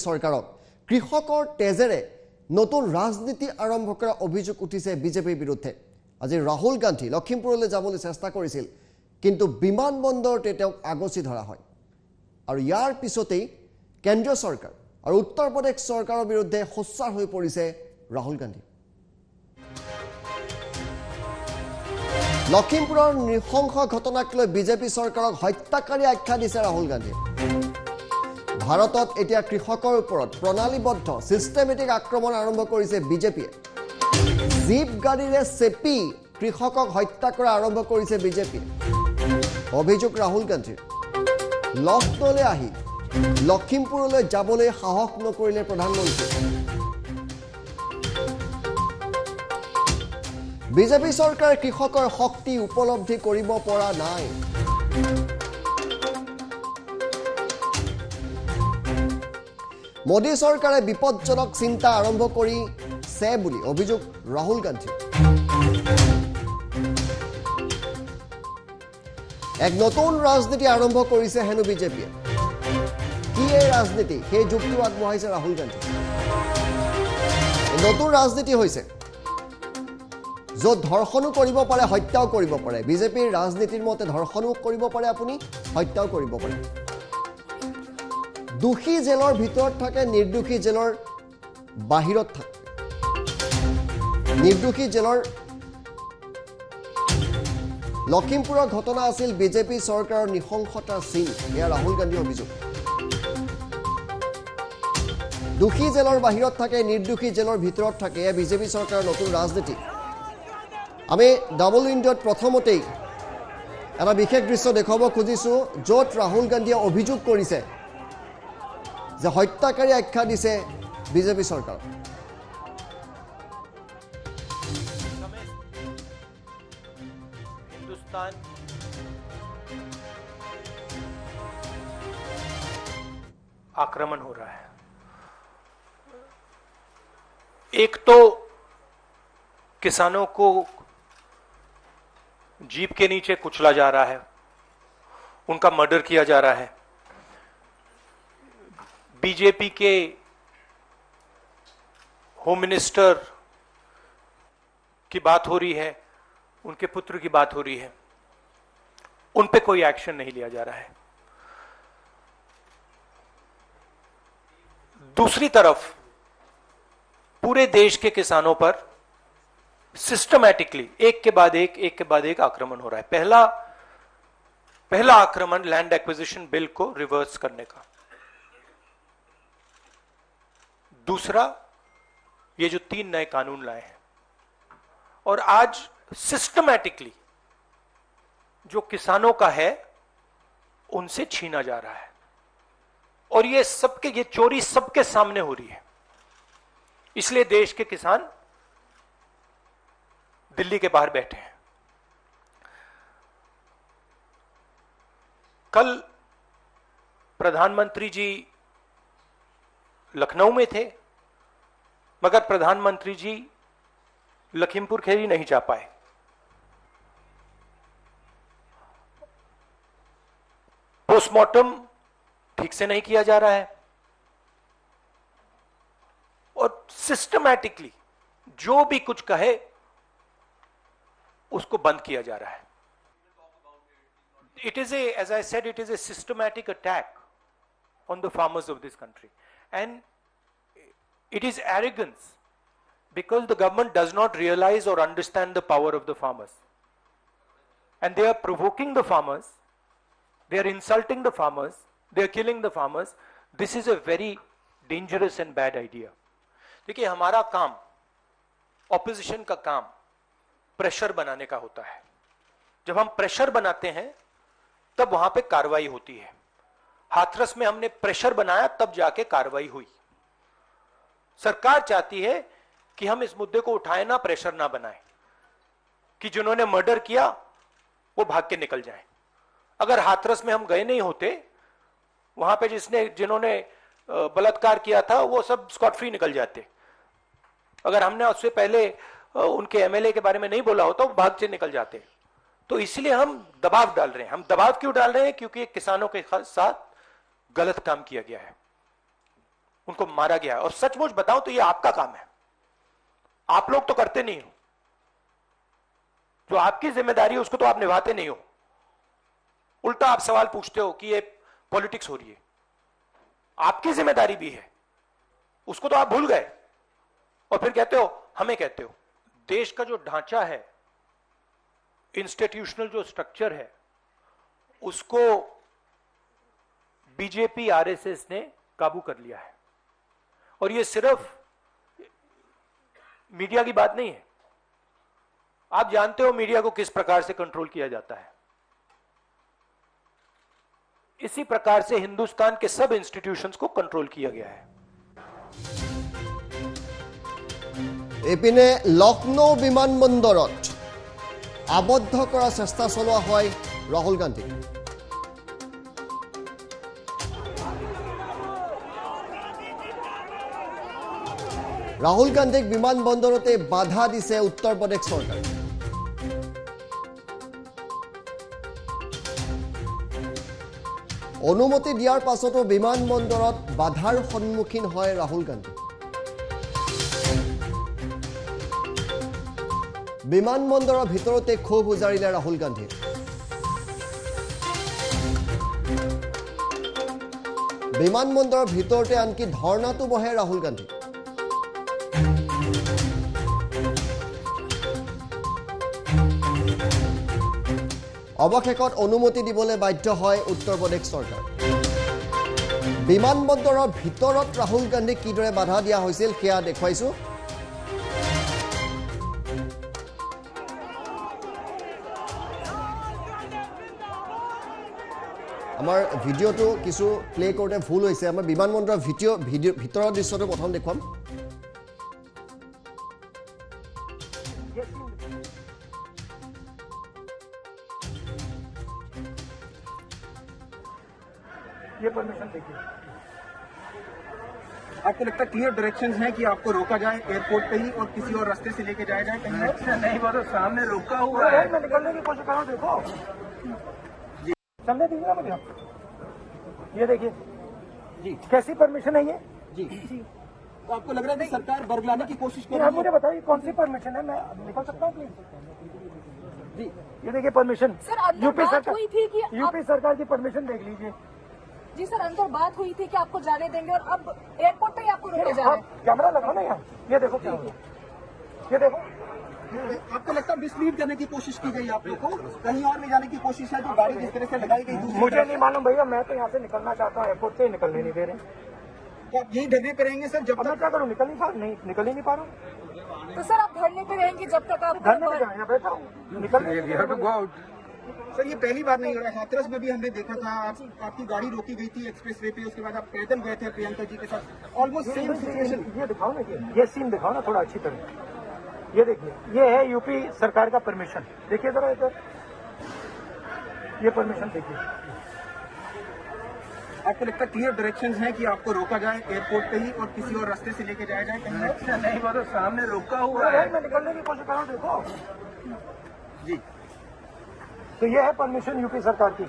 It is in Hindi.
চৰকাৰক কৃষকৰ তেজেৰে নতুন ৰাজনীতি আৰম্ভ কৰা অভিযোগ উঠিছে বিজেপিৰ বিৰুদ্ধে। আজি ৰাহুল গান্ধী লখিমপুৰলৈ যাবলৈ চেষ্টা কৰিছিল, কিন্তু বিমানবন্দৰতে তেওঁক আগচি ধৰা হয়। আৰু ইয়াৰ পিছতেই কেন্দ্ৰীয় চৰকাৰ আৰু উত্তৰ প্ৰদেশ চৰকাৰৰ বিৰুদ্ধে সোচ্চাৰ হৈ পৰিছে ৰাহুল গান্ধী। লখিমপুৰৰ নৃশংস ঘটনাক লৈ বিজেপি চৰকাৰক হত্যাকাৰী আখ্যা দিছে ৰাহুল গান্ধীয়ে। ভাৰতত এতিয়া কৃষকৰ ওপৰত প্ৰণালীবদ্ধ চিষ্টেমেটিক আক্ৰমণ আৰম্ভ কৰিছে বিজেপিয়ে। জীপ গাড়ীৰে চেপি কৃষকক হত্যা কৰা আৰম্ভ কৰিছে বিজেপিয়ে। অভিযোগ ৰাহুল গান্ধীৰ। লখনৌলৈ আহি লখিমপুৰলৈ যাবলৈ সাহস নকৰিলে প্ৰধানমন্ত্ৰী। বিজেপি চৰকাৰে কৃষকৰ শক্তি উপলব্ধি কৰিব পৰা নাই। মোদী চৰকাৰে বিপদজনক চিন্তা আৰম্ভ কৰিছে বুলি অভিযোগ ৰাহুল গান্ধী। এক নতুন ৰাজনীতি আৰম্ভ কৰিছে হেনো বিজেপিয়ে। কি এই ৰাজনীতি, সেই যুক্তিও আগবঢ়াইছে ৰাহুল গান্ধী। নতুন ৰাজনীতি হৈছে য'ত ধৰ্ষণো কৰিব পাৰে, হত্যাও কৰিব পাৰে। বিজেপিৰ ৰাজনীতিৰ মতে ধৰ্ষণো কৰিব পাৰে, আপুনি হত্যাও কৰিব পাৰে। দোষী জেলৰ ভিতৰত থাকে, নিৰ্দোষী জেলৰ বাহিৰত থাকে। নিৰ্দোষী জেলৰ লখিমপুৰৰ ঘটনা আছিল বিজেপি চৰকাৰৰ নৃশংসতাৰ চিন, এয়া ৰাহুল গান্ধীৰ অভিযোগ। দোষী জেলৰ বাহিৰত থাকে, নিৰ্দোষী জেলৰ ভিতৰত থাকে, এয়া বিজেপি চৰকাৰৰ নতুন ৰাজনীতি। আমি ডাবল উইণ্ডত প্ৰথমতেই এটা বিশেষ দৃশ্য দেখুৱাব খুজিছোঁ, য'ত ৰাহুল গান্ধীয়ে অভিযোগ কৰিছে যে হত্যাকাৰী আখ্যা দিছে বিজেপি চৰকাৰ। हिंदुस्तान आक्रमण हो रहा है। एक तो किसानों को जीप के नीचे कुचला जा रहा है, उनका मर्डर किया जा रहा है। बीजेपी के होम मिनिस्टर की बात हो रही है, उनके पुत्र की बात हो रही है, उन पे कोई एक्शन नहीं लिया जा रहा है। दूसरी तरफ पूरे देश के किसानों पर सिस्टमैटिकली एक के बाद एक आक्रमण हो रहा है। पहला आक्रमण लैंड एक्विजिशन बिल को रिवर्स करने का। दूसरा, ये जो 3 नए कानून लाए हैं, और आज सिस्टमैटिकली जो किसानों का है उनसे छीना जा रहा है। और ये चोरी सबके सामने हो रही है। इसलिए देश के किसान दिल्ली के बाहर बैठे हैं। कल प्रधानमंत्री जी लखनऊ में थे, मगर प्रधानमंत्री जी लखीमपुर खीरी नहीं जा पाए। पोस्टमार्टम ठीक से नहीं किया जा रहा है, और सिस्टमैटिकली जो भी कुछ कहे उसको बंद किया जा रहा है। It is as I said, it is a systematic attack on the farmers of this country, and it is arrogance because the government does not realize or understand the power of the farmers, and they are provoking the farmers, they are insulting the farmers, they are killing the farmers. This is a very dangerous and bad idea. देखिए, हमारा काम, ऑपोजिशन का काम प्रेशर बनाने का होता है। जब हम प्रेशर बनाते हैं तब वहां पे कार्रवाई होती है। हाथरस में हमने प्रेशर बनाया, तब जाके कार्रवाई हुई। सरकार चाहती है कि हम इस मुद्दे को उठाएं ना, प्रेशर ना बनाएं, कि जिन्होंने मर्डर किया वो भाग के निकल जाएं। अगर हाथरस में हम गए नहीं होते, वहां पे जिन्होंने बलात्कार किया था वो सब स्कॉट फ्री निकल जाते। अगर हमने उससे पहले उनके एमएलए के बारे में नहीं बोला होता, वो भाग से निकल जाते। तो इसलिए हम दबाव डाल रहे हैं। हम दबाव क्यों डाल रहे हैं? क्योंकि किसानों के साथ गलत काम किया गया है। उनको मारा गया है। और सचमुच बताऊं तो ये आपका काम है, आप लोग तो करते नहीं हो, जो आपकी जिम्मेदारी है उसको तो आप निभाते नहीं हो। उल्टा आप सवाल पूछते हो कि ये पॉलिटिक्स हो रही है, आपकी जिम्मेदारी भी है, उसको तो आप भूल गए और फिर कहते हो हमें कहते हो। देश का जो ढांचा है, इंस्टीट्यूशनल जो स्ट्रक्चर है, उसको बीजेपी आरएसएस ने काबू कर लिया है। और ये सिर्फ मीडिया की बात नहीं है, आप जानते हो मीडिया को किस प्रकार से कंट्रोल किया जाता है। इसी प्रकार से हिंदुस्तान के सब इंस्टीट्यूशंस को कंट्रोल किया गया है। এপিনে লক্ষ্ণৌ বিমানবন্দৰত আবদ্ধ কৰাৰ চেষ্টা চলোৱা হয় ৰাহুল গান্ধীক। ৰাহুল গান্ধীক বিমানবন্দৰতে বাধা দিছে উত্তৰ প্ৰদেশ চৰকাৰে। অনুমতি দিয়াৰ পাছতো বিমানবন্দৰত বাধাৰ সন্মুখীন হয় ৰাহুল গান্ধী। বিমানবন্দৰৰ ভিতৰতে ক্ষোভ উজাৰিলে ৰাহুল গান্ধী। বিমানবন্দৰৰ ভিতৰতে আনকি ধৰ্ণাটো বহে ৰাহুল গান্ধী। অৱশেষত অনুমতি দিবলৈ বাধ্য হয় উত্তৰ প্ৰদেশ চৰকাৰ। বিমানবন্দৰৰ ভিতৰত ৰাহুল গান্ধীক কিদৰে বাধা দিয়া হৈছিল সেয়া দেখুৱাইছো। আমাৰ ভিডিঅ'টো কিছু প্লে কৰোঁতে ভুল হৈছে। আমাৰ বিমানবন্দৰৰ ভিতৰৰ দৃশ্যটো প্ৰথম দেখুৱাম। ये परमिशन देखिए, आपको लगता है क्लियर डायरेक्शंस हैं कि आपको रोका जाए एयरपोर्ट पे ही और किसी और रास्ते से लेके जाया जाए कहीं? नहीं, वो तो सामने रोका हुआ है। मैं निकलने की कोशिश कर रहा हूँ, देखो सामने दीजिए ना मुझे। ये देखिए जी, कैसी परमिशन है ये? जी तो आपको लग रहा है कि सरकार बरगलाने की कोशिश कर रही है? मुझे बताइए कौन सी परमिशन है, मैं निकल सकता हूँ प्लीज? जी ये देखिए परमिशन, यूपी सरकार, यूपी सरकार की परमिशन देख लीजिए। जी सर, अंदर बात हुई थी कि आपको जाने देंगे और अब एयरपोर्ट पे ही आपको रोका जा रहा है। कैमरा लगाओ ना यहाँ, ये देखो क्या हुआ, ये देखो। आपको लगता है मिसलीड करने की कोशिश की गई, आप लोग को कहीं और ले जाने की कोशिश है, जो गाड़ी जिस तरह से लगाई गई? मुझे नहीं मालूम भैया, मैं तो यहाँ से निकलना चाहता हूँ, एयरपोर्ट से ही निकलने नहीं दे रहे। तो आप यही धरने पे रहेंगे सर जब तक? क्या करूँ, निकल ही नहीं पा रहा हूँ। तो सर आप धरने पे रहेंगे जब तक आप धरने पे यहाँ बैठा हूँ, निकल। सर ये पहली बार नहीं हो रहा है, हाथरस में भी हमने देखा था, आपकी गाड़ी रोकी गई थी एक्सप्रेस वे पे, उसके बाद आप पैदल गए थे प्रियंका जी के साथ, ऑलमोस्ट सेम सिचुएशन। ये दिखाओ ना, ये सीन दिखाओ ना थोड़ा अच्छी तरह। ये देखिए, ये है यूपी सरकार का परमिशन, देखिए जरा इधर, ये परमिशन देखिए। आपको लगता है क्लियर डायरेक्शंस हैं कि आपको रोका जाए एयरपोर्ट पे ही और किसी और रास्ते से लेके जाया जाए कहीं? नहीं, वो तो सामने रोका हुआ है। मैं निकलने की कोशिश कर रहा हूँ, देखो जी। तो ये है परमिशन यूपी सरकार की।